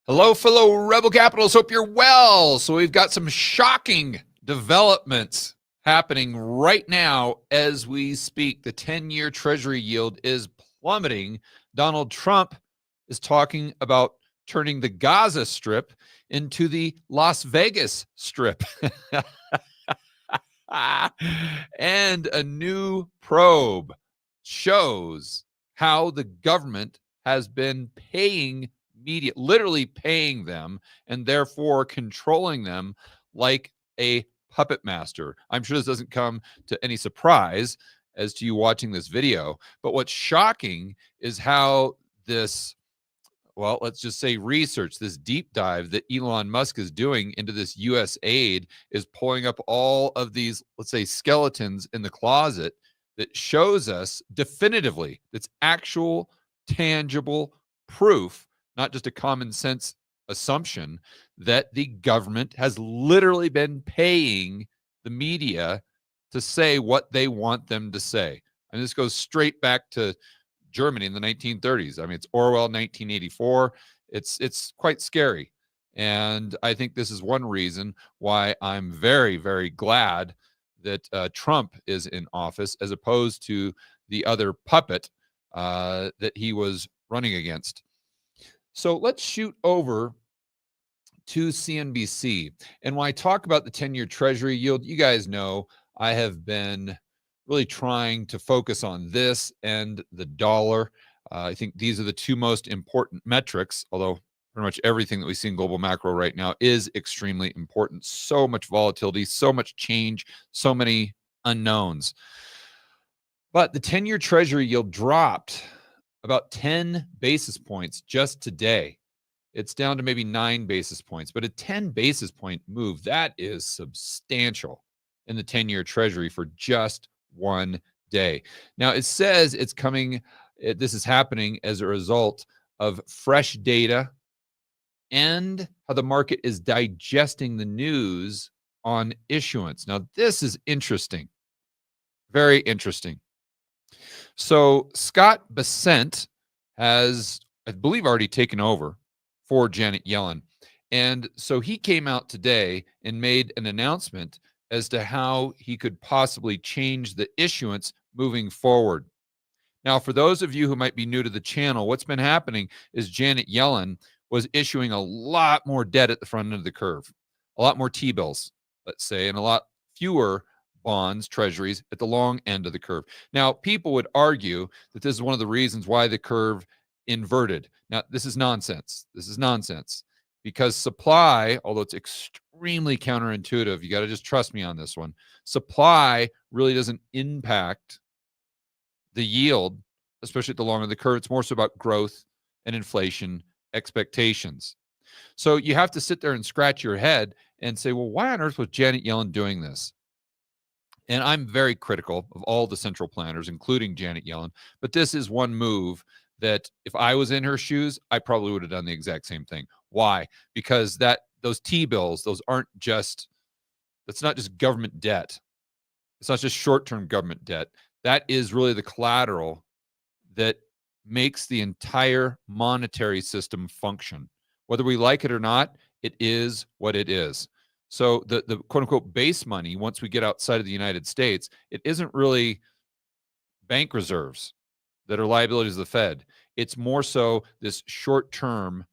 Hello, fellow Rebel Capitals. Hope you're well. So we've got some shocking developments happening right now as we speak. The 10-year Treasury yield is plummeting. Donald Trump is talking about turning the Gaza Strip into the Las Vegas Strip. And a new probe shows how the government has been paying media, literally paying them, and therefore controlling them like a puppet master. I'm sure this doesn't come to any surprise as to you watching this video, but what's shocking is how this, well, let's just say research, this deep dive that Elon Musk is doing into this US aid is pulling up all of these, let's say, skeletons in the closet that shows us definitively, it's actual, tangible proof, not just a common sense assumption, that the government has literally been paying the media to say what they want them to say. And this goes straight back to Germany in the 1930s. I mean, it's Orwell 1984. It's quite scary. And I think this is one reason why I'm very, very glad that Trump is in office as opposed to the other puppet that he was running against. So let's shoot over to CNBC. And when I talk about the 10-year Treasury yield, you guys know I have been really trying to focus on this and the dollar. I think these are the two most important metrics, although pretty much everything that we see in global macro right now is extremely important. So much volatility, so much change, so many unknowns. But the 10-year Treasury yield dropped about 10 basis points just today. It's down to maybe 9 basis points, but a 10 basis point move, that is substantial in the 10-year Treasury for just one day. Now, it says it's coming, this is happening as a result of fresh data and how the market is digesting the news on issuance. Now, this is interesting, very interesting. So Scott Bessent has, I believe, already taken over for Janet Yellen. And so he came out today and made an announcement as to how he could possibly change the issuance moving forward. Now, for those of you who might be new to the channel, what's been happening is Janet Yellen was issuing a lot more debt at the front end of the curve, a lot more T-bills, let's say, and a lot fewer bonds, treasuries at the long end of the curve. Now, people would argue that this is one of the reasons why the curve inverted. Now, this is nonsense. This is nonsense because supply, although it's extremely counterintuitive, you got to just trust me on this one. Supply really doesn't impact the yield, especially at the long end of the curve. It's more so about growth and inflation expectations. So you have to sit there and scratch your head and say, well, why on earth was Janet Yellen doing this? And I'm very critical of all the central planners, including Janet Yellen. But this is one move that if I was in her shoes, I probably would have done the exact same thing. Why? Because those T-bills, those aren't just, that's not just government debt. It's not just short-term government debt. That is really the collateral that makes the entire monetary system function. Whether we like it or not, it is what it is. So the quote unquote base money, once we get outside of the United States, it isn't really bank reserves that are liabilities of the Fed. It's more so this short-term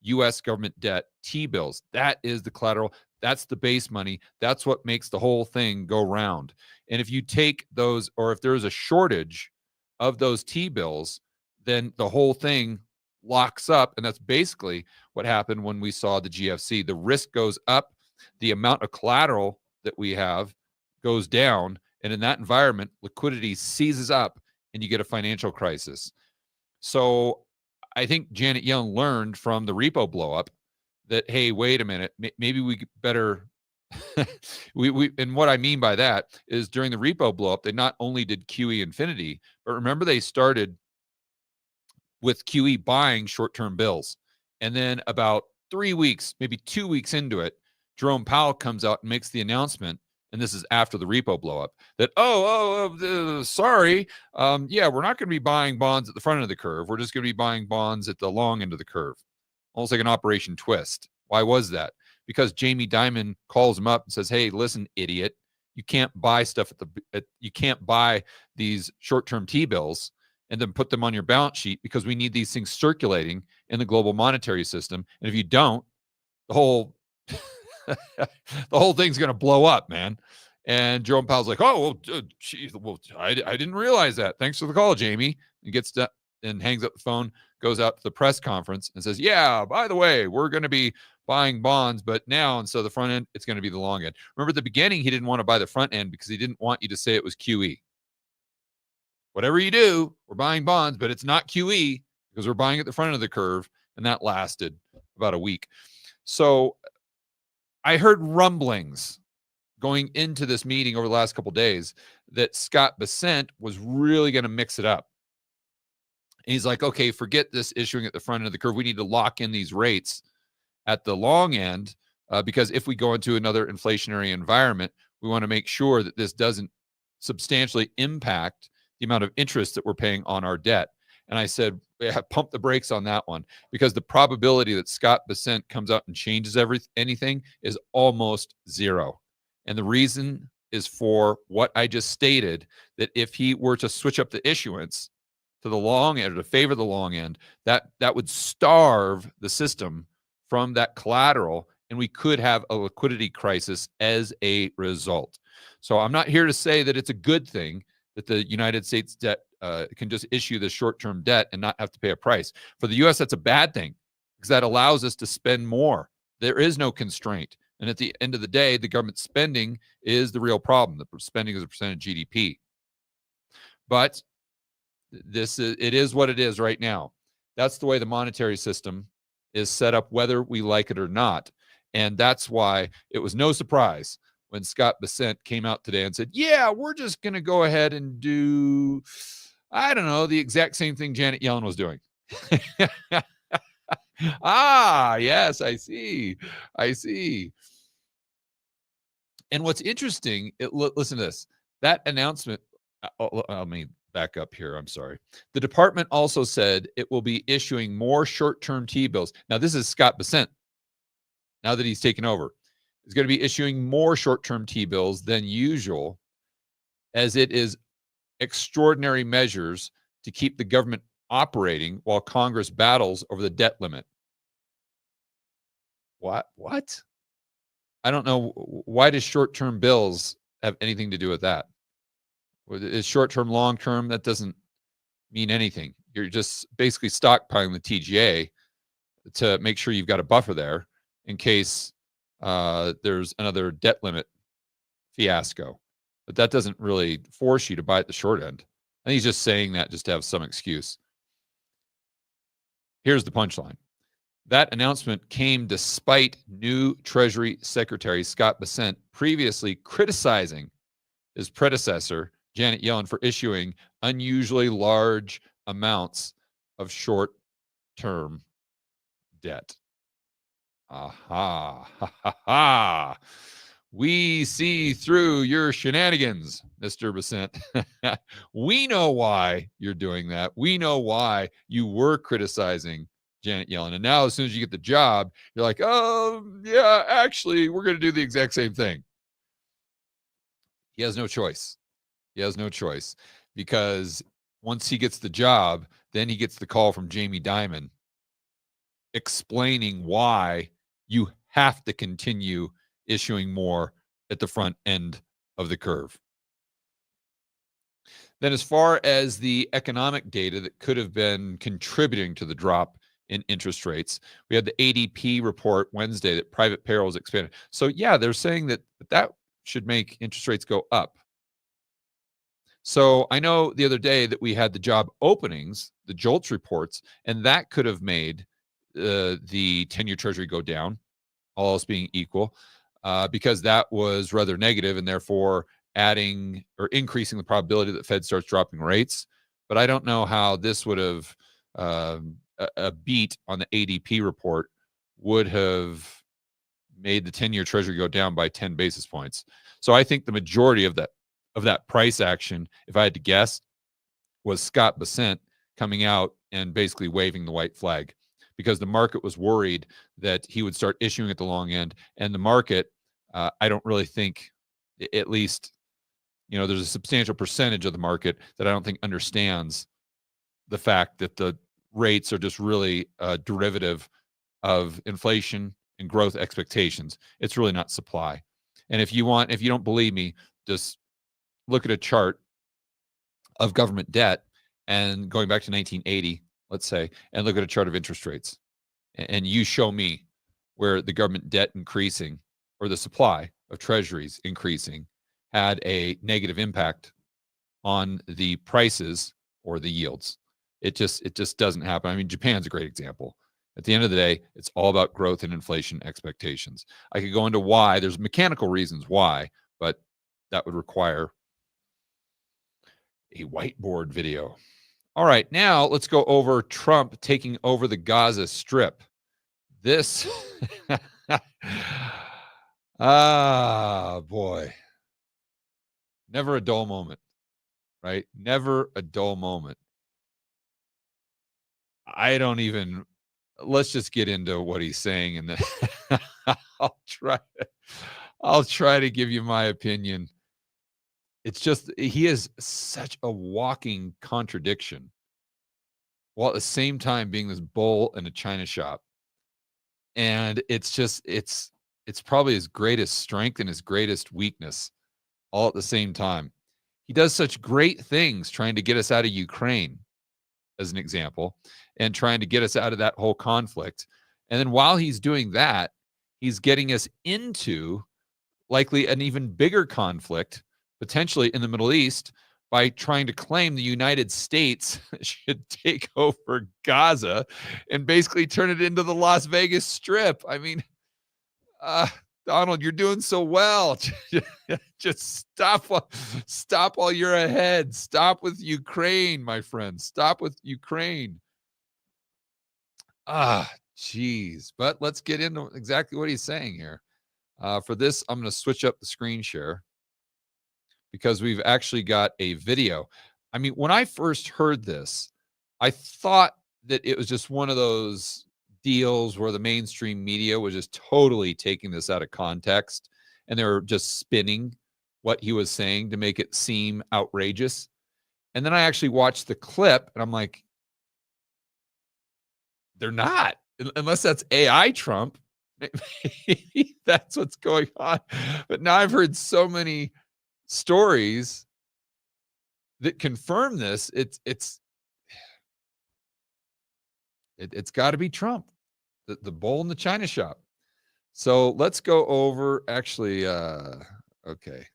US government debt, T-bills. That is the collateral. That's the base money. That's what makes the whole thing go round. And if you take those, or if there is a shortage of those T-bills, then the whole thing locks up. And that's basically what happened when we saw the GFC. The risk goes up. The amount of collateral that we have goes down. And in that environment, liquidity seizes up and you get a financial crisis. So I think Janet Yellen learned from the repo blow up that, hey, wait a minute, maybe we better. And what I mean by that is during the repo blow up, they not only did QE infinity, but remember they started with QE buying short-term bills. And then about 3 weeks, maybe 2 weeks into it, Jerome Powell comes out and makes the announcement, and this is after the repo blow up, that, sorry, yeah, we're not going to be buying bonds at the front end of the curve. We're just going to be buying bonds at the long end of the curve. almost like an Operation Twist. Why was that? Because Jamie Dimon calls him up and says, "Hey, listen, idiot, you can't buy stuff you can't buy these short-term T-bills and then put them on your balance sheet because we need these things circulating in the global monetary system. And if you don't, the whole the whole thing's going to blow up, man." And Jerome Powell's like, "Oh, well, geez, well, I didn't realize that. Thanks for the call, Jamie." And gets to and hangs up the phone, goes out to the press conference and says, "Yeah, by the way, we're going to be buying bonds, but now instead of the front end, it's going to be the long end." Remember at the beginning, he didn't want to buy the front end because he didn't want you to say it was QE. Whatever you do, we're buying bonds, but it's not QE because we're buying at the front end of the curve. And that lasted about a week. So I heard rumblings going into this meeting over the last couple of days that Scott Bessent was really going to mix it up. And he's like, okay, forget this issuing at the front end of the curve. We need to lock in these rates at the long end because if we go into another inflationary environment, we want to make sure that this doesn't substantially impact the amount of interest that we're paying on our debt. And I said, yeah, pump the brakes on that one because the probability that Scott Bessent comes out and changes anything is almost zero. And the reason is for what I just stated, that if he were to switch up the issuance to the long end or to favor the long end, that would starve the system from that collateral, and we could have a liquidity crisis as a result. So I'm not here to say that it's a good thing that the United States debt can just issue the short-term debt and not have to pay a price. For the U.S., that's a bad thing because that allows us to spend more. There is no constraint. And at the end of the day, the government spending is the real problem. The spending is a percent of GDP. But it is what it is right now. That's the way the monetary system is set up, whether we like it or not. And that's why it was no surprise when Scott Bessent came out today and said, yeah, we're just going to go ahead and do, I don't know, the exact same thing Janet Yellen was doing. Ah, yes, I see. And what's interesting, listen to this. That announcement, let me back up here. I'm sorry. The department also said it will be issuing more short-term T-bills. Now, this is Scott Bessent. Now that he's taken over, he's going to be issuing more short-term T-bills than usual, as it is extraordinary measures to keep the government operating while Congress battles over the debt limit. What? I don't know. Why does short-term bills have anything to do with that? Is short-term, long-term? That doesn't mean anything. You're just basically stockpiling the TGA to make sure you've got a buffer there in case there's another debt limit fiasco. But that doesn't really force you to buy at the short end. I think he's just saying that just to have some excuse. Here's the punchline. That announcement came despite new Treasury Secretary Scott Bessent previously criticizing his predecessor, Janet Yellen, for issuing unusually large amounts of short-term debt. Aha. Ha, ha, ha. We see through your shenanigans, Mr. Bessent. We know why you're doing that. We know why you were criticizing Janet Yellen. And now as soon as you get the job, you're like, oh, yeah, actually, we're going to do the exact same thing. He has no choice. Because once he gets the job, then he gets the call from Jamie Dimon explaining why you have to continue issuing more at the front end of the curve. Then as far as the economic data that could have been contributing to the drop in interest rates, we had the ADP report Wednesday that private payrolls expanded. So yeah, they're saying that should make interest rates go up. So I know the other day that we had the job openings, the JOLTS reports, and that could have made the 10-year Treasury go down, all else being equal, because that was rather negative and therefore adding or increasing the probability that the Fed starts dropping rates. But I don't know how this would have, a beat on the ADP report would have made the 10-year Treasury go down by 10 basis points. So I think the majority of that price action, if I had to guess, was Scott Bessent coming out and basically waving the white flag. because the market was worried that he would start issuing at the long end. And the market, I don't really think, at least, there's a substantial percentage of the market that I don't think understands the fact that the rates are just really a derivative of inflation and growth expectations. It's really not supply. And if you don't believe me, just look at a chart of government debt and going back to 1980, let's say, and look at a chart of interest rates. And you show me where the government debt increasing or the supply of treasuries increasing had a negative impact on the prices or the yields. It just doesn't happen. I mean, Japan's a great example. At the end of the day, it's all about growth and inflation expectations. I could go into why. There's mechanical reasons why, but that would require a whiteboard video. All right, now let's go over Trump taking over the Gaza Strip. This, boy, never a dull moment, right? Never a dull moment. Let's just get into what he's saying, and then I'll try to give you my opinion. It's just, he is such a walking contradiction, while at the same time being this bull in a china shop. And it's probably his greatest strength and his greatest weakness all at the same time. He does such great things trying to get us out of Ukraine, as an example, and trying to get us out of that whole conflict. And then while he's doing that, he's getting us into likely an even bigger conflict, potentially in the Middle East, by trying to claim the United States should take over Gaza and basically turn it into the Las Vegas Strip. I mean, Donald, you're doing so well. Just stop while you're ahead. Stop with Ukraine, my friend. Stop with Ukraine. Geez. But let's get into exactly what he's saying here. For this, I'm going to switch up the screen share, because we've actually got a video. I mean, when I first heard this, I thought that it was just one of those deals where the mainstream media was just totally taking this out of context, and they were just spinning what he was saying to make it seem outrageous. And then I actually watched the clip, and I'm like, they're not, unless that's AI Trump. Maybe that's what's going on. But now I've heard so many stories that confirm this. It's got to be Trump, the bull in the china shop. So let's go over, actually, okay,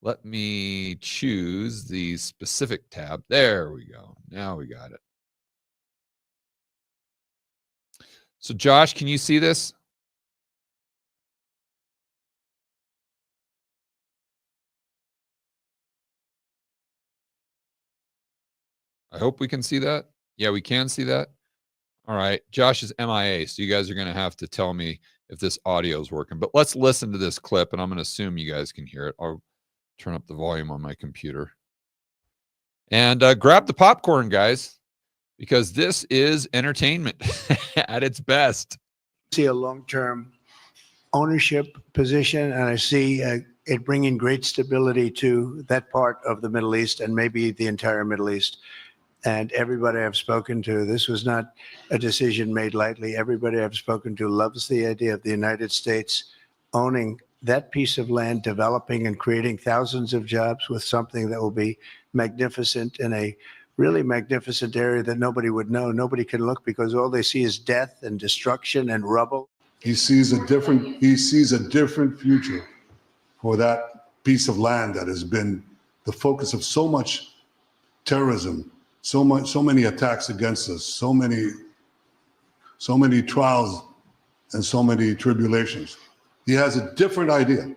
let me choose the specific tab. There we go. Now we got it. So Josh, can you see this? I hope we can see that. Yeah, we can see that. All right. Josh is MIA, so you guys are going to have to tell me if this audio is working. But let's listen to this clip, and I'm going to assume you guys can hear it. I'll turn up the volume on my computer. And grab the popcorn, guys, because this is entertainment at its best. See a long-term ownership position, and I see it bringing great stability to that part of the Middle East and maybe the entire Middle East. And everybody I've spoken to, this was not a decision made lightly. Everybody I've spoken to loves the idea of the United States owning that piece of land, developing and creating thousands of jobs with something that will be magnificent in a really magnificent area that nobody would know. Nobody can look, because all they see is death and destruction and rubble. He sees a different future for that piece of land that has been the focus of so much terrorism, so many attacks against us, so many trials and so many tribulations. He has a different idea.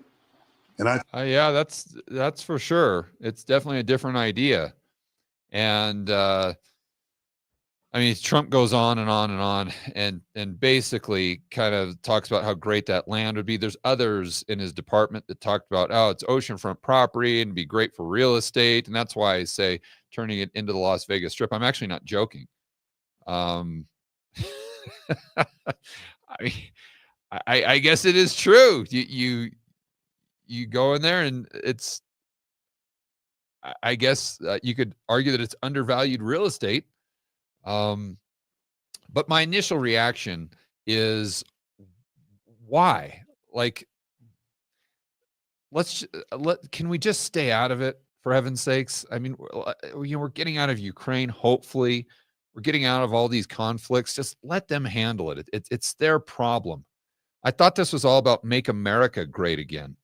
And yeah, that's for sure. It's definitely a different idea. And I mean, Trump goes on and on and on, and basically kind of talks about how great that land would be. There's others in his department that talked about, oh, it's oceanfront property and be great for real estate. And that's why I say turning it into the Las Vegas Strip. I'm actually not joking. I, I guess it is true. You go in there and it's. I guess you could argue that it's undervalued real estate. But my initial reaction is why? Like, can we just stay out of it for heaven's sakes? I mean, we're getting out of Ukraine. Hopefully, we're getting out of all these conflicts. Just let them handle it. It's their problem. I thought this was all about make America great again.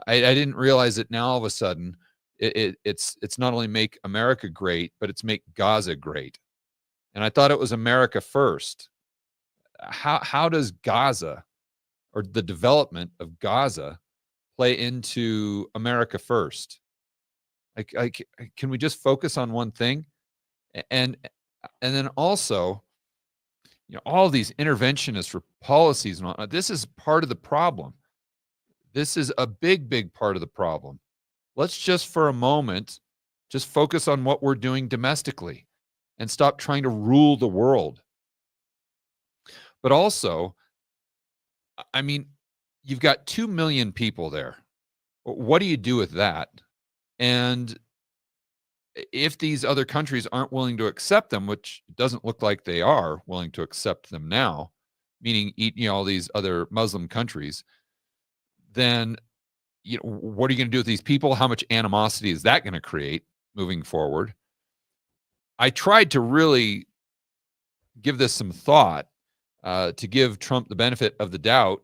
I didn't realize that now all of a sudden it's not only make America great, but it's make Gaza great. And I thought it was America first. How does Gaza or the development of Gaza play into America first? Like, can we just focus on one thing? And then also, all these interventionists for policies and whatnot, this is part of the problem. This is a big part of the problem. Let's just for a moment, just focus on what we're doing domestically and stop trying to rule the world. But also, I mean, you've got 2 million people there. What do you do with that? And if these other countries aren't willing to accept them, which doesn't look like they are willing to accept them now, meaning all these other Muslim countries, then what are you going to do with these people? How much animosity is that going to create moving forward? I tried to really give this some thought, to give Trump the benefit of the doubt.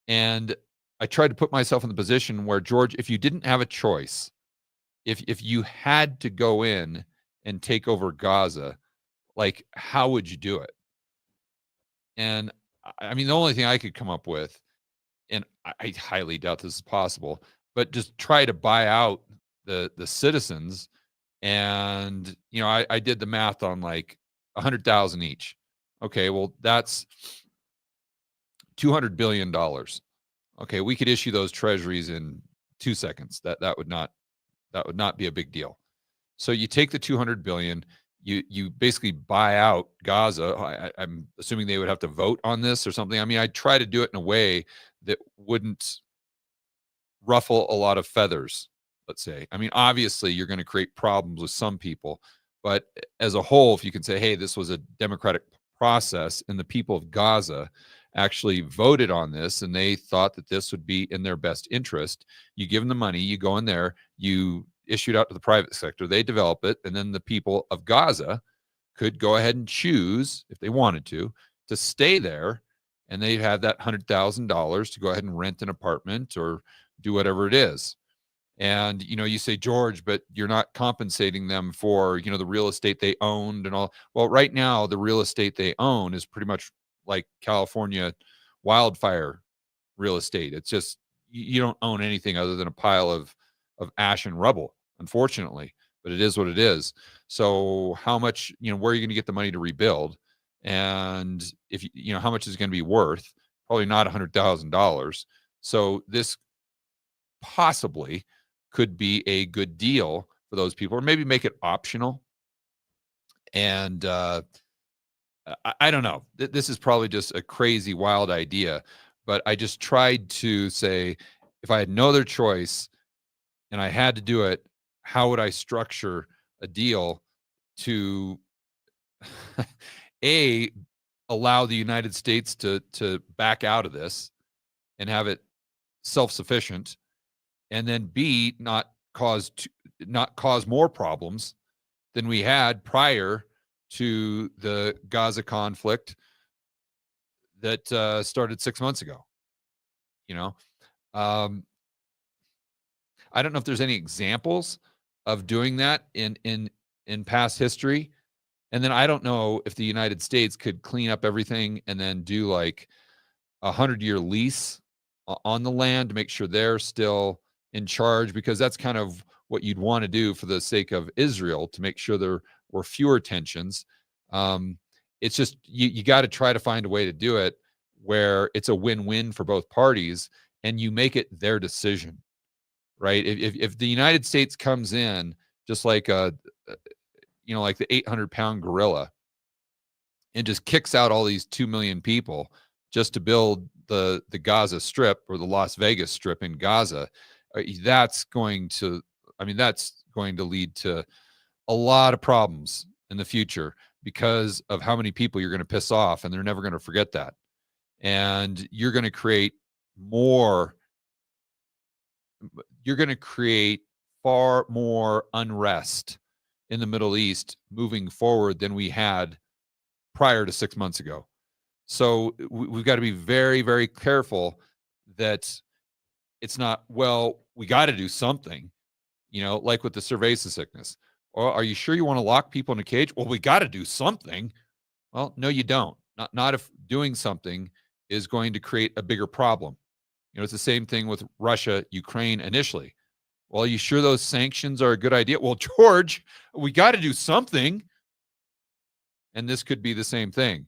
And I tried to put myself in the position where, George, if you didn't have a choice, if you had to go in and take over Gaza, like, how would you do it? And I mean, the only thing I could come up with, and I highly doubt this is possible, but just try to buy out the citizens. And, I did the math on like 100,000 each. Okay, well, that's $200 billion. Okay, we could issue those treasuries in 2 seconds. That would not be a big deal. So you take the 200 billion, you basically buy out Gaza. I'm assuming they would have to vote on this or something. I mean, I'd try to do it in a way that wouldn't ruffle a lot of feathers, let's say. I mean, obviously you're going to create problems with some people, but as a whole, if you can say, hey, this was a democratic process and the people of Gaza actually voted on this and they thought that this would be in their best interest, you give them the money, you go in there, you issue it out to the private sector, they develop it, and then the people of Gaza could go ahead and choose, if they wanted to stay there, and they'd have that $100,000 to go ahead and rent an apartment or do whatever it is. And, you say, George, but you're not compensating them for, the real estate they owned and all. Well, right now, the real estate they own is pretty much like California wildfire real estate. It's just, you don't own anything other than a pile of ash and rubble, unfortunately, but it is what it is. So how much, where are you going to get the money to rebuild? And if how much is it going to be worth? Probably not $100,000. So this possibly could be a good deal for those people, or maybe make it optional. And I don't know. This is probably just a crazy, wild idea, but I just tried to say, if I had no other choice and I had to do it, how would I structure a deal to allow the United States to back out of this and have it self-sufficient, and then B, not cause more problems than we had prior to the Gaza conflict that started 6 months ago. I don't know if there's any examples of doing that in past history. And then I don't know if the United States could clean up everything and then do like 100-year lease on the land to make sure they're still in charge, because that's kind of what you'd want to do for the sake of Israel, to make sure there were fewer tensions. It's just, you got to try to find a way to do it where it's a win-win for both parties and you make it their decision, right? If the United States comes in just like like the 800-pound gorilla and just kicks out all these 2 million people just to build the Gaza Strip or the Las Vegas Strip in Gaza, that's going to, I mean, that's going to lead to a lot of problems in the future because of how many people you're going to piss off, and they're never going to forget that. And you're going to create more, you're going to create far more unrest in the Middle East moving forward than we had prior to 6 months ago. So we've got to be very, very careful that it's not, well, we got to do something, like with the cerveza sickness. Or are you sure you want to lock people in a cage? Well, we got to do something. Well, no, you don't. Not if doing something is going to create a bigger problem. It's the same thing with Russia, Ukraine initially. Well, are you sure those sanctions are a good idea? Well, George, we got to do something. And this could be the same thing.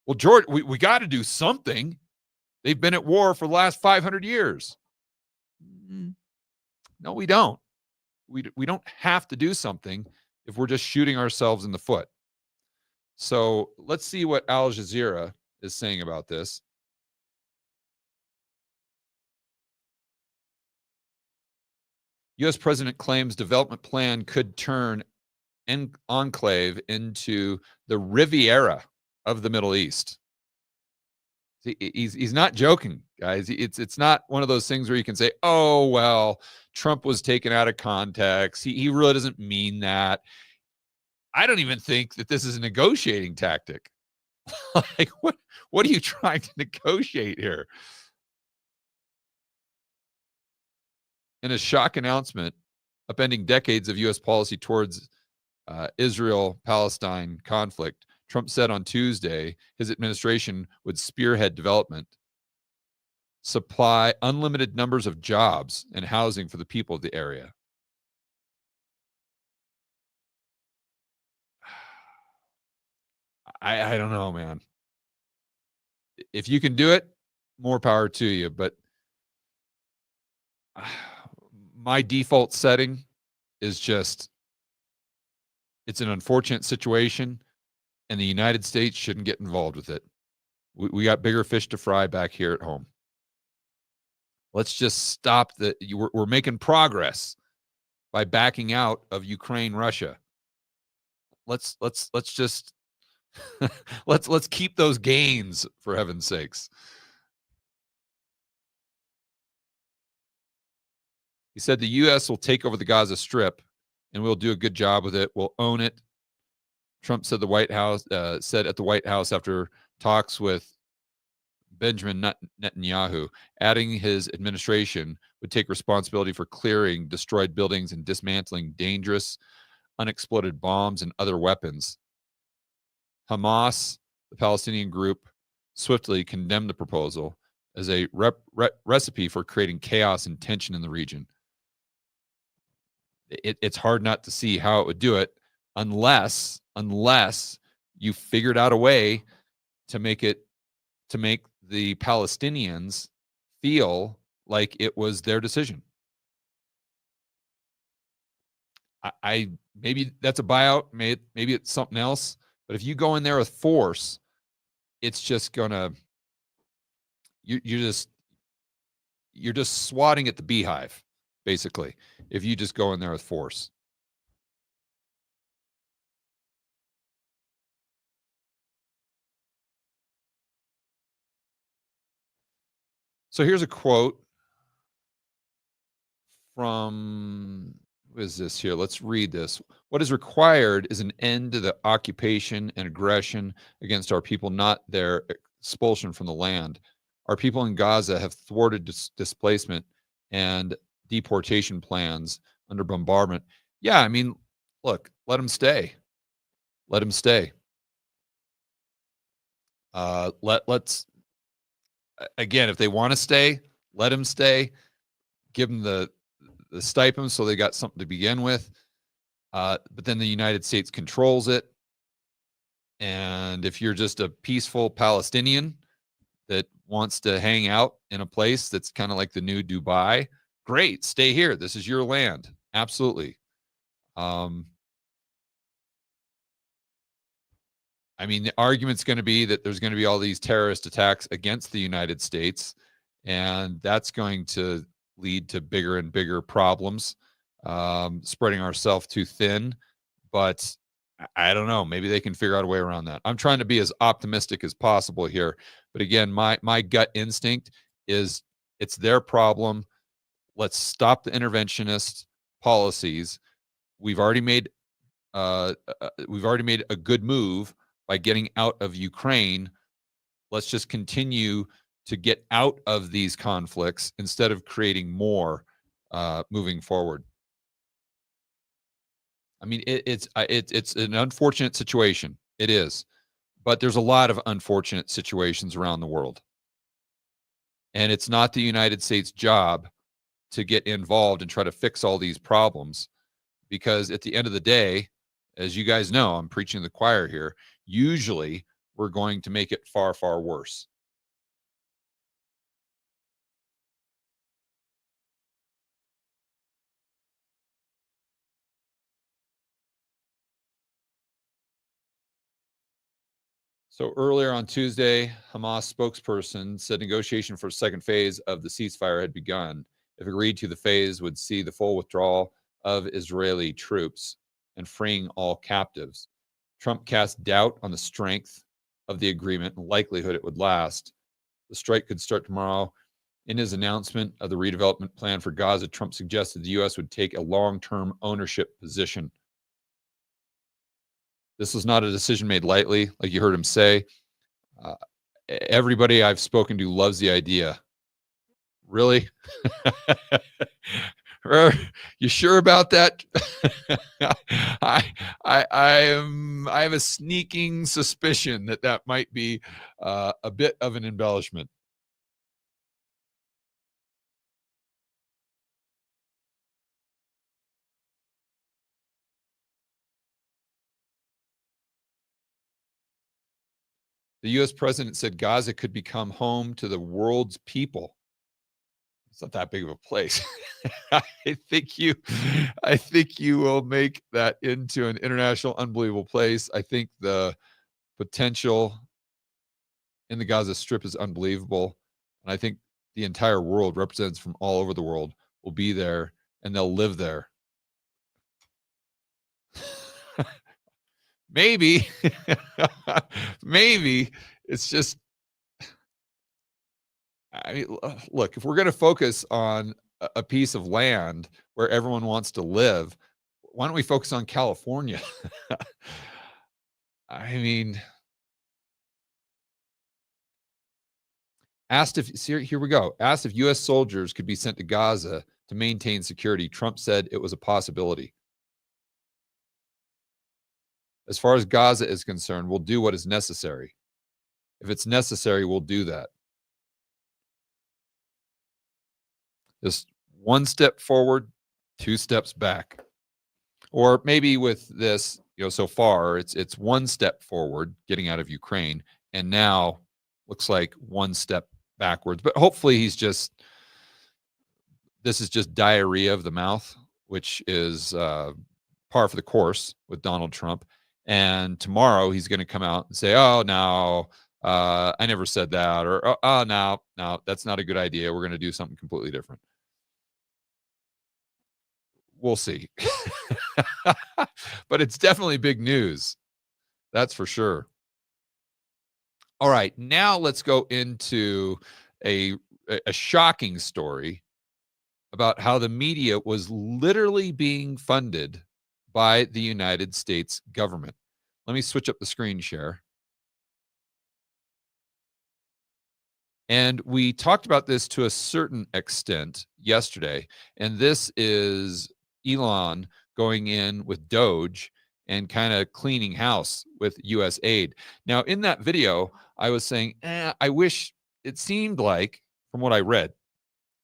Well, George, we got to do something. They've been at war for the last 500 years. No, we don't. We don't have to do something if we're just shooting ourselves in the foot. So let's see what Al Jazeera is saying about this. U.S. President claims development plan could turn an enclave into the Riviera of the Middle East. He's not joking, guys. It's not one of those things where you can say, oh, well, Trump was taken out of context. He really doesn't mean that. I don't even think that this is a negotiating tactic. Like, what are you trying to negotiate here? In a shock announcement upending decades of U.S. policy towards Israel-Palestine conflict, Trump said on Tuesday his administration would spearhead development, supply unlimited numbers of jobs and housing for the people of the area. I don't know, man. If you can do it, more power to you. But my default setting is just, it's an unfortunate situation, and the United States shouldn't get involved with it. We got bigger fish to fry back here at home. Let's just stop the. We're making progress by backing out of Ukraine, Russia. Let's just let's keep those gains, for heaven's sakes. He said the U.S. will take over the Gaza Strip, and we'll do a good job with it. We'll own it. Trump said said at the White House after talks with Benjamin Netanyahu, adding his administration would take responsibility for clearing destroyed buildings and dismantling dangerous, unexploded bombs and other weapons. Hamas, the Palestinian group, swiftly condemned the proposal as a recipe for creating chaos and tension in the region. It's hard not to see how it would do it unless you figured out a way to make the Palestinians feel like it was their decision. I maybe that's a buyout, maybe it's something else, but if you go in there with force, it's just gonna you're just swatting at the beehive, basically, if you just go in there with force. So here's a quote from, who is this here? Let's read this. What is required is an end to the occupation and aggression against our people, not their expulsion from the land. Our people in Gaza have thwarted displacement and deportation plans under bombardment. Yeah, I mean, look, let them stay. Let them stay. Let's again, if they want to stay, let them stay. Give them the stipend so they got something to begin with. But then the United States controls it. And if you're just a peaceful Palestinian that wants to hang out in a place that's kind of like the new Dubai, great, stay here. This is your land. Absolutely. I mean, the argument's going to be that there's going to be all these terrorist attacks against the United States, and that's going to lead to bigger and bigger problems, spreading ourselves too thin. But I don't know. Maybe they can figure out a way around that. I'm trying to be as optimistic as possible here. But again, my gut instinct is it's their problem. Let's stop the interventionist policies. We've already made a good move by getting out of Ukraine. Let's just continue to get out of these conflicts instead of creating more moving forward. I mean, it's an unfortunate situation. It is, but there's a lot of unfortunate situations around the world, and it's not the United States' job to get involved and try to fix all these problems, because at the end of the day, as you guys know, I'm preaching to the choir here. Usually, we're going to make it far, far worse. So earlier on Tuesday, Hamas spokesperson said negotiation for a second phase of the ceasefire had begun. If agreed to, the phase would see the full withdrawal of Israeli troops and freeing all captives. Trump cast doubt on the strength of the agreement and likelihood it would last. The strike could start tomorrow. In his announcement of the redevelopment plan for Gaza, Trump suggested the U.S. would take a long-term ownership position. This was not a decision made lightly, like you heard him say. Everybody I've spoken to loves the idea. Really? You sure about that? I have a sneaking suspicion that that might be a bit of an embellishment. The U.S. president said Gaza could become home to the world's people. It's not that big of a place. I think you will make that into an international unbelievable place. I think the potential in the Gaza Strip is unbelievable. And I think the entire world, representatives from all over the world, will be there and they'll live there. Maybe, maybe it's just, I mean, look, if we're going to focus on a piece of land where everyone wants to live, why don't we focus on California? I mean, here we go. Asked if U.S. soldiers could be sent to Gaza to maintain security. Trump said it was a possibility. As far as Gaza is concerned, we'll do what is necessary. If it's necessary, we'll do that. Just one step forward, two steps back. Or maybe with this, so far it's one step forward, getting out of Ukraine, and now looks like one step backwards. But hopefully this is just diarrhea of the mouth, which is par for the course with Donald Trump. And tomorrow he's going to come out and say, oh, no, I never said that. Or, oh, no, that's not a good idea. We're going to do something completely different. We'll see. But it's definitely big news. That's for sure. All right, now let's go into a shocking story about how the media was literally being funded by the United States government. Let me switch up the screen share. And we talked about this to a certain extent yesterday. And this is Elon going in with Doge and kind of cleaning house with U.S. aid. Now, in that video, I was saying, I wish it seemed like, from what I read,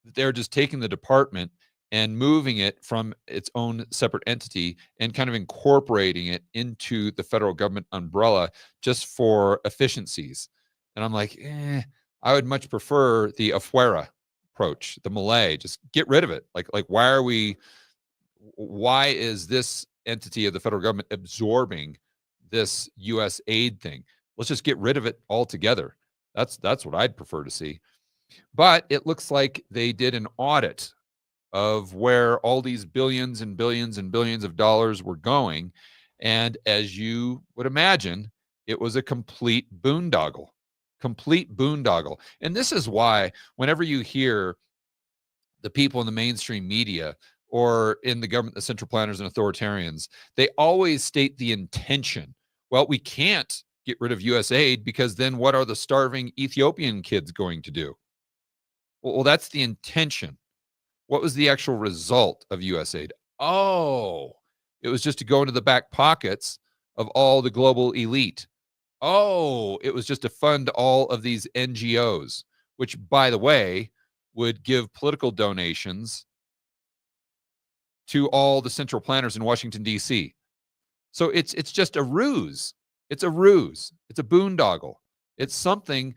that they're just taking the department and moving it from its own separate entity and kind of incorporating it into the federal government umbrella just for efficiencies. And I'm like, I would much prefer the afuera approach, the Malay. Just get rid of it. Like why is this entity of the federal government absorbing this U.S. aid thing. Let's just get rid of it altogether. That's what I'd prefer to see. But it looks like they did an audit of where all these billions and billions and billions of dollars were going. And as you would imagine, it was a complete boondoggle. Complete boondoggle. And this is why whenever you hear the people in the mainstream media or in the government, the central planners and authoritarians, they always state the intention. Well, we can't get rid of U.S. aid because then what are the starving Ethiopian kids going to do? Well, that's the intention. What was the actual result of U.S. aid? Oh, it was just to go into the back pockets of all the global elite. Oh, it was just to fund all of these NGOs, which, by the way, would give political donations to all the central planners in Washington, D.C. So it's just a ruse. It's a ruse. It's a boondoggle. It's something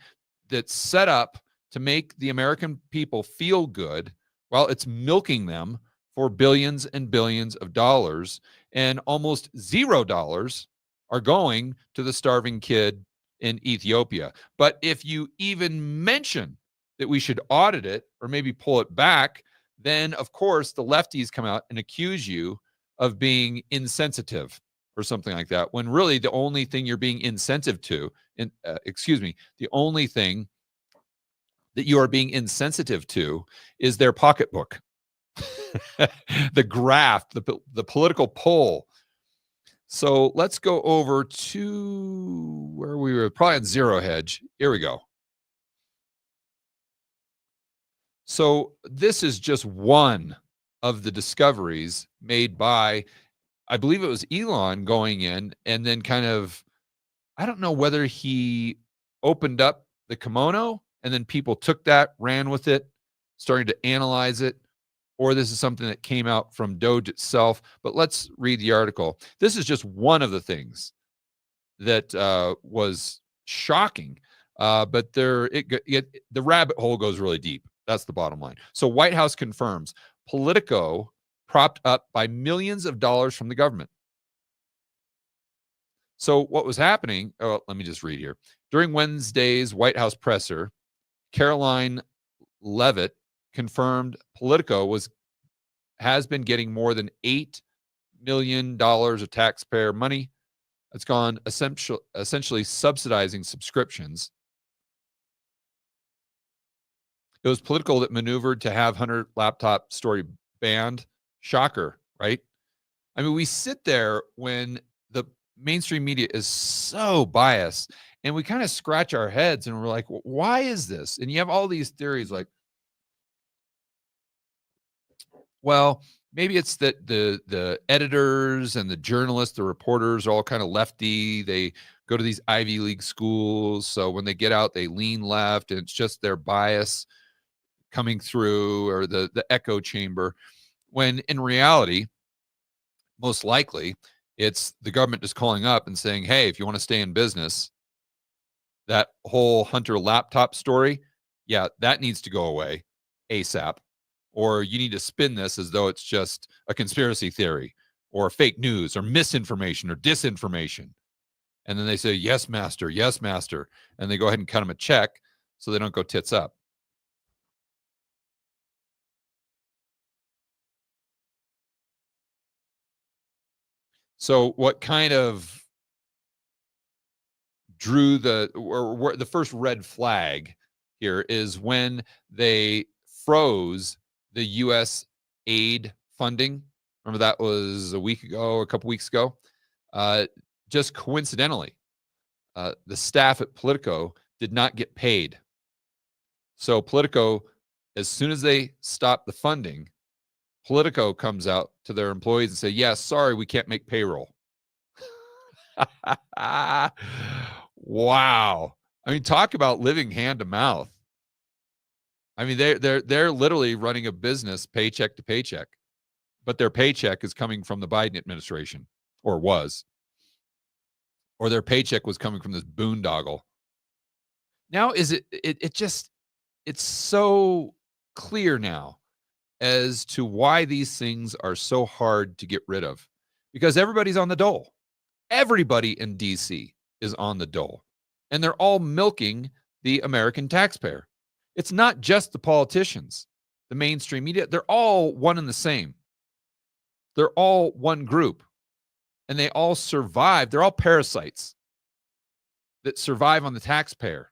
that's set up to make the American people feel good while it's milking them for billions and billions of dollars, and almost $0 are going to the starving kid in Ethiopia. But if you even mention that we should audit it or maybe pull it back, then of course the lefties come out and accuse you of being insensitive or something like that, when really the only thing you're being insensitive to, the only thing that you are being insensitive to is their pocketbook. The graft, the political poll. So let's go over to where we were, probably on Zero Hedge. Here we go. So this is just one of the discoveries made by, I believe it was Elon going in and then kind of, I don't know whether he opened up the kimono and then people took that, ran with it, starting to analyze it, or this is something that came out from Doge itself. But let's read the article. This is just one of the things that was shocking, but the rabbit hole goes really deep. That's the bottom line. So White House confirms Politico propped up by millions of dollars from the government. So what was happening, let me just read here. During Wednesday's White House presser, Caroline Leavitt confirmed Politico has been getting more than $8 million of taxpayer money. It's gone essentially subsidizing subscriptions. It was Politico that maneuvered to have Hunter laptop story banned. Shocker, right? I mean, we sit there when the mainstream media is so biased and we kind of scratch our heads and we're like, why is this? And you have all these theories like, well, maybe it's that the editors and the journalists, the reporters are all kind of lefty. They go to these Ivy League schools. So when they get out, they lean left and it's just their bias coming through, or the echo chamber, when in reality, most likely, it's the government just calling up and saying, hey, if you want to stay in business, that whole Hunter laptop story, yeah, that needs to go away ASAP. Or you need to spin this as though it's just a conspiracy theory or fake news or misinformation or disinformation. And then they say, yes, master, yes, master. And they go ahead and cut them a check so they don't go tits up. So what kind of drew the first red flag here is when they froze the U.S. aid funding. Remember that was a couple weeks ago. Just coincidentally, the staff at Politico did not get paid. So Politico, as soon as they stopped the funding, Politico comes out to their employees and say, yeah, sorry, we can't make payroll. Wow. I mean, talk about living hand to mouth. I mean, they're literally running a business paycheck to paycheck, but their paycheck is coming from the Biden administration, or was, or their paycheck was coming from this boondoggle. Now, it's so clear now as to why these things are so hard to get rid of, because everybody's on the dole. Everybody in DC is on the dole, and they're all milking the American taxpayer. It's not just the politicians, the mainstream media. They're all one and the same. They're all one group, and they all survive. They're all parasites that survive on the taxpayer.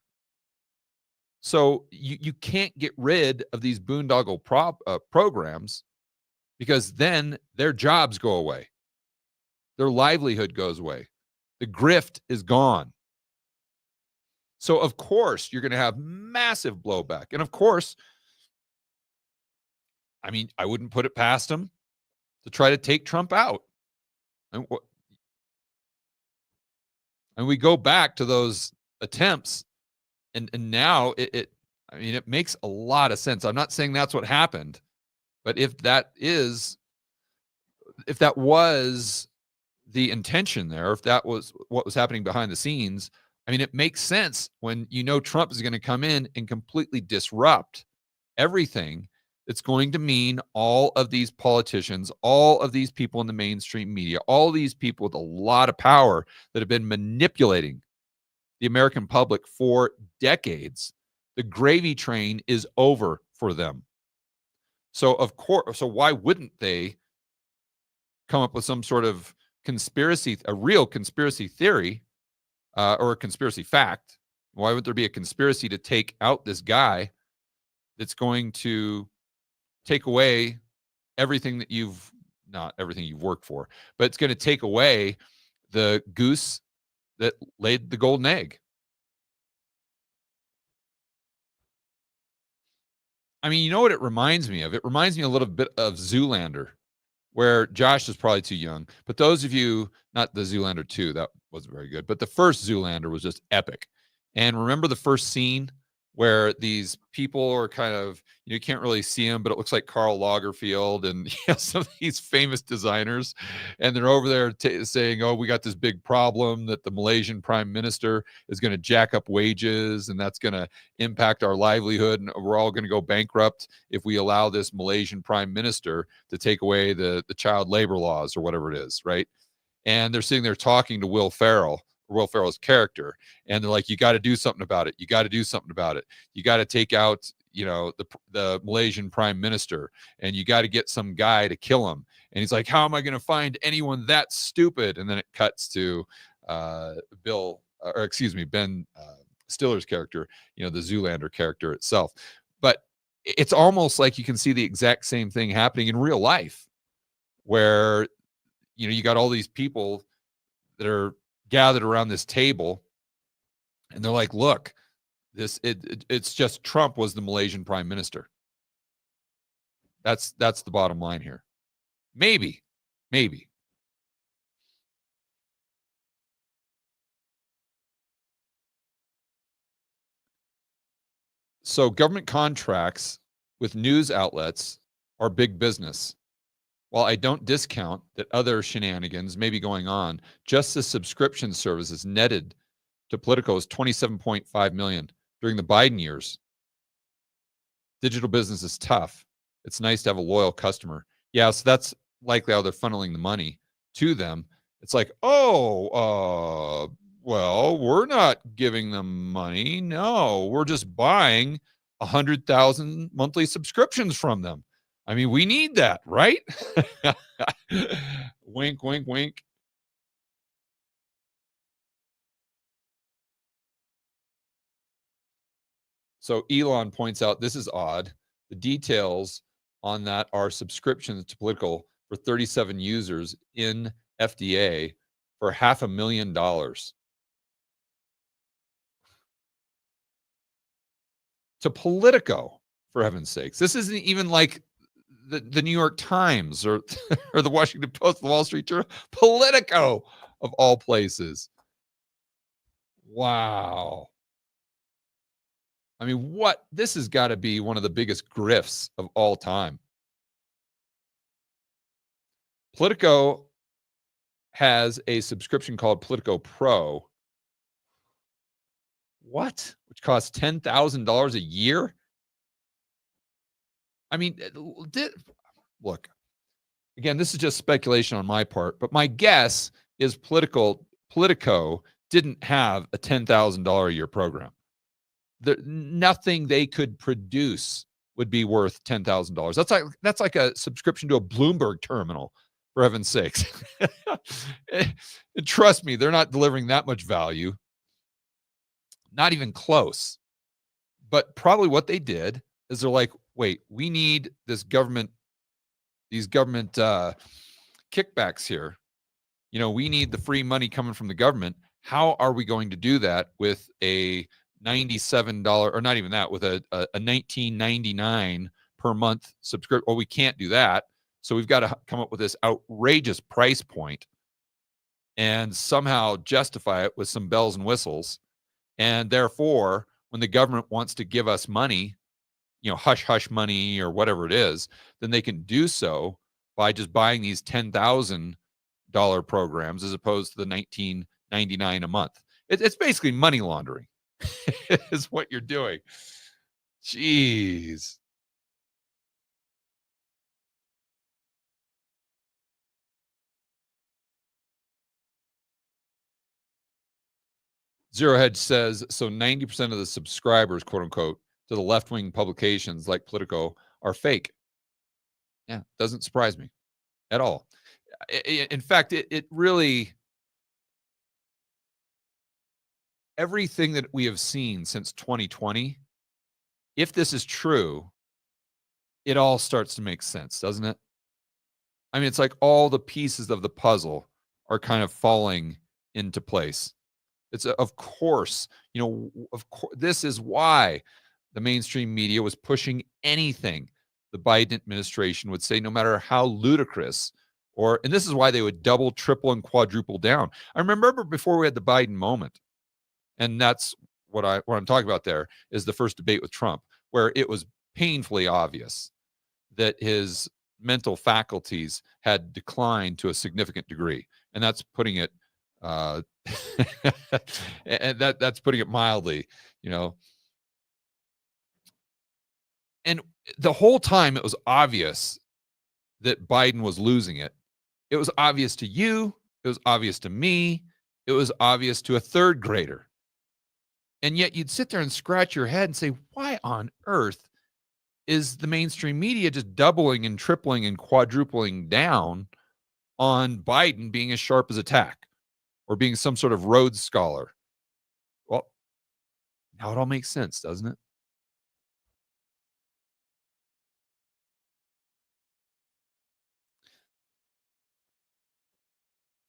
So you can't get rid of these boondoggle programs, because then their jobs go away. Their livelihood goes away. The grift is gone. So, of course, you're going to have massive blowback. And, of course, I mean, I wouldn't put it past them to try to take Trump out. And we go back to those attempts, and now it makes a lot of sense. I'm not saying that's what happened, but if that was the intention there, if that was what was happening behind the scenes, I mean, it makes sense when Trump is going to come in and completely disrupt everything. It's going to mean all of these politicians, all of these people in the mainstream media, all these people with a lot of power that have been manipulating the American public for decades. The gravy train is over for them. So, of course, why wouldn't they come up with some sort of a real conspiracy theory, or a conspiracy fact? Why would there be a conspiracy to take out this guy that's going to take away everything that not everything you've worked for, but it's going to take away the goose that laid the golden egg? I mean, you know what it reminds me of? It reminds me a little bit of Zoolander, where Josh is probably too young. But those of you, not the Zoolander 2, that wasn't very good, but the first Zoolander was just epic. And remember the first scene where these people are kind of, you can't really see them, but it looks like Karl Lagerfeld and some of these famous designers. And they're over there saying, oh, we got this big problem that the Malaysian prime minister is going to jack up wages, and that's going to impact our livelihood, and we're all going to go bankrupt if we allow this Malaysian prime minister to take away the child labor laws or whatever it is, right? And they're sitting there talking to Will Ferrell's character, and they're like, you got to do something about it. You got to do something about it. You got to take out, the Malaysian prime minister, and you got to get some guy to kill him. And he's like, how am I going to find anyone that stupid? And then it cuts to Ben Stiller's character, the Zoolander character itself. But it's almost like you can see the exact same thing happening in real life, where, you got all these people that are gathered around this table, and they're like, look, it's just Trump was the Malaysian prime minister. That's the bottom line here. Maybe. So government contracts with news outlets are big business. While I don't discount that other shenanigans may be going on, just the subscription services netted to Politico is $27.5 million during the Biden years. Digital business is tough. It's nice to have a loyal customer. Yeah, so that's likely how they're funneling the money to them. It's like, well, we're not giving them money. No, we're just buying 100,000 monthly subscriptions from them. I mean, we need that, right? Wink, wink, wink. So Elon points out, this is odd. The details on that are subscriptions to Political for 37 users in FDA for $500,000. To Politico, for heaven's sakes. This isn't even like the New York Times or the Washington Post, the Wall Street Journal. Politico, of all places. Wow. I mean, this has got to be one of the biggest grifts of all time. Politico has a subscription called Politico Pro. What? Which costs $10,000 a year? I mean, look, again, this is just speculation on my part, but my guess is Politico Politico didn't have a $10,000 a year program. Nothing they could produce would be worth $10,000. That's like a subscription to a Bloomberg terminal, for heaven's sakes. And trust me, they're not delivering that much value. Not even close. But probably what they did is they're like, wait, we need these government kickbacks here. You know, we need the free money coming from the government. How are we going to do that with a $97, or not even that, with a $19.99 per month subscription? Well, we can't do that. So we've got to come up with this outrageous price point and somehow justify it with some bells and whistles. And therefore, when the government wants to give us money, you know, hush hush money or whatever it is, then they can do so by just buying these $10,000 programs as opposed to the $19.99 a month. It's basically money laundering is what you're doing. Jeez. Zero Hedge says, so 90% of the subscribers, quote unquote, to the left-wing publications like Politico are fake. Yeah, doesn't surprise me at all. In fact, it really, everything that we have seen since 2020, if this is true, it all starts to make sense, doesn't it? I mean, it's like all the pieces of the puzzle are kind of falling into place. It's of course, you know, of course, this is why the mainstream media was pushing anything the Biden administration would say, no matter how ludicrous, and this is why they would double, triple, and quadruple down. I remember before we had the Biden moment, and that's what I'm talking about there, is the first debate with Trump, where it was painfully obvious that his mental faculties had declined to a significant degree. And that's putting it and that's putting it mildly, you know. And the whole time it was obvious that Biden was losing it. It was obvious to you, it was obvious to me, it was obvious to a third grader. And yet you'd sit there and scratch your head and say, why on earth is the mainstream media just doubling and tripling and quadrupling down on Biden being as sharp as a tack or being some sort of Rhodes Scholar? Well, now it all makes sense, doesn't it?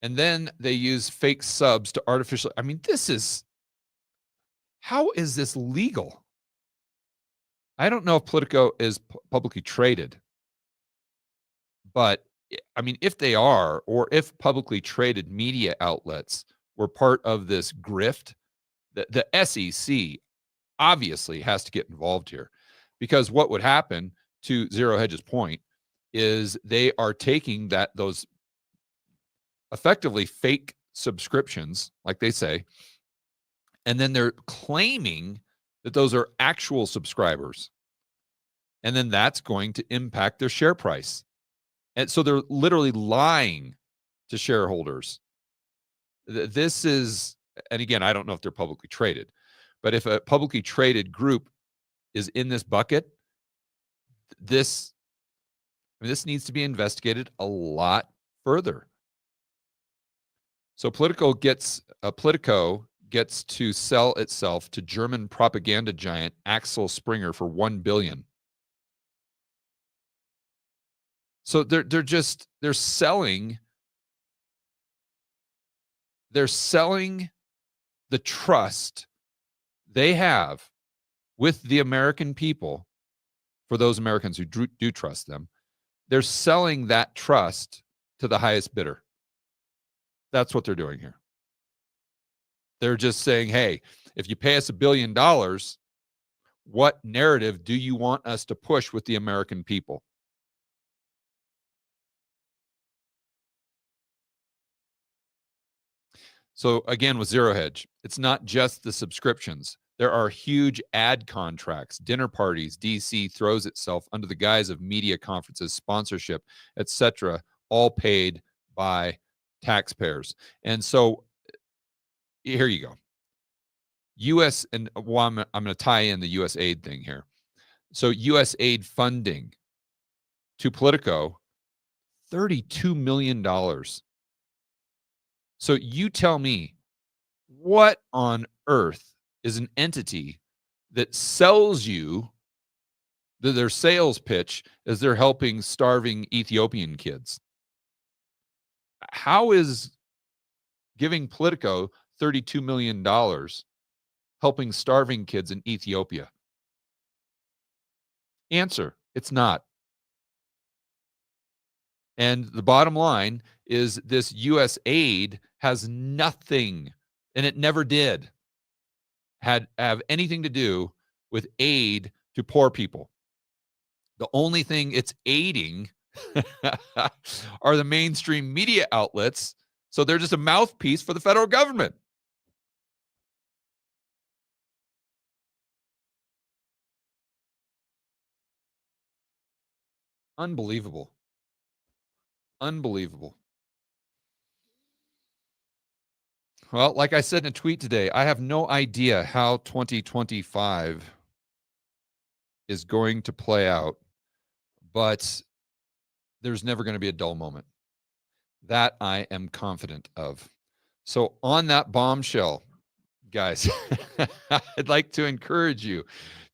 And then they use fake subs to artificially, I mean, how is this legal? I don't know if Politico is publicly traded, but I mean, if they are, or if publicly traded media outlets were part of this grift, the SEC obviously has to get involved here, because what would happen, to Zero Hedge's point, is they are taking those effectively fake subscriptions, like they say, and then they're claiming that those are actual subscribers. And then that's going to impact their share price. And so they're literally lying to shareholders. This is, and again, I don't know if they're publicly traded, but if a publicly traded group is in this bucket, this needs to be investigated a lot further. So Politico gets to sell itself to German propaganda giant Axel Springer for $1 billion. So they're selling the trust they have with the American people, for those Americans who do trust them. They're selling that trust to the highest bidder. That's what they're doing here. They're just saying, hey, if you pay us $1 billion, what narrative do you want us to push with the American people? So again, with Zero Hedge, it's not just the subscriptions. There are huge ad contracts, dinner parties. DC throws itself under the guise of media conferences, sponsorship, etc., all paid by taxpayers. And so here you go. U.S. and well, I'm going to tie in the U.S. aid thing here. So U.S. aid funding to Politico, $32 million. So you tell me, what on earth is an entity that sells you their sales pitch as they're helping starving Ethiopian kids? How is giving Politico $32 million helping starving kids in Ethiopia? Answer, it's not. And the bottom line is this U.S. aid has nothing, and it never did, have anything to do with aid to poor people. The only thing it's aiding are the mainstream media outlets. So they're just a mouthpiece for the federal government. Unbelievable. Unbelievable. Well, like I said in a tweet today, I have no idea how 2025 is going to play out, but there's never going to be a dull moment. That I am confident of. So on that bombshell, guys, I'd like to encourage you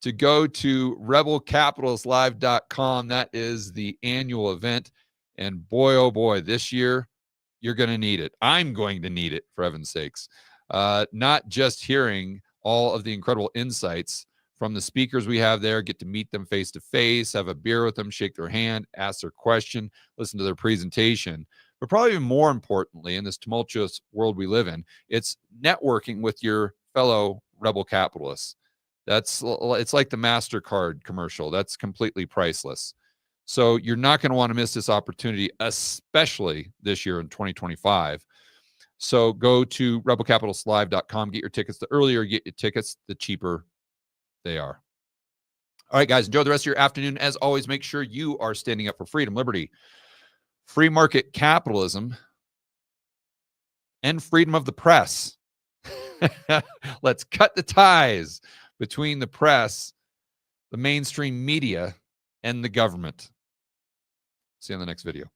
to go to rebelcapitalistlive.com. That is the annual event. And boy, oh boy, this year, you're going to need it. I'm going to need it, for heaven's sakes. Not just hearing all of the incredible insights from the speakers we have there, get to meet them face to face, have a beer with them, shake their hand, ask their question, listen to their presentation. But probably even more importantly, in this tumultuous world we live in, it's networking with your fellow rebel capitalists. It's like the MasterCard commercial. That's completely priceless. So you're not going to want to miss this opportunity, especially this year in 2025. So go to rebelcapitalistlive.com, get your tickets. The earlier you get your tickets, the cheaper they are. All right, guys, enjoy the rest of your afternoon. As always, make sure you are standing up for freedom, liberty, free market capitalism, and freedom of the press. Let's cut the ties between the press, the mainstream media, and the government. See you on the next video.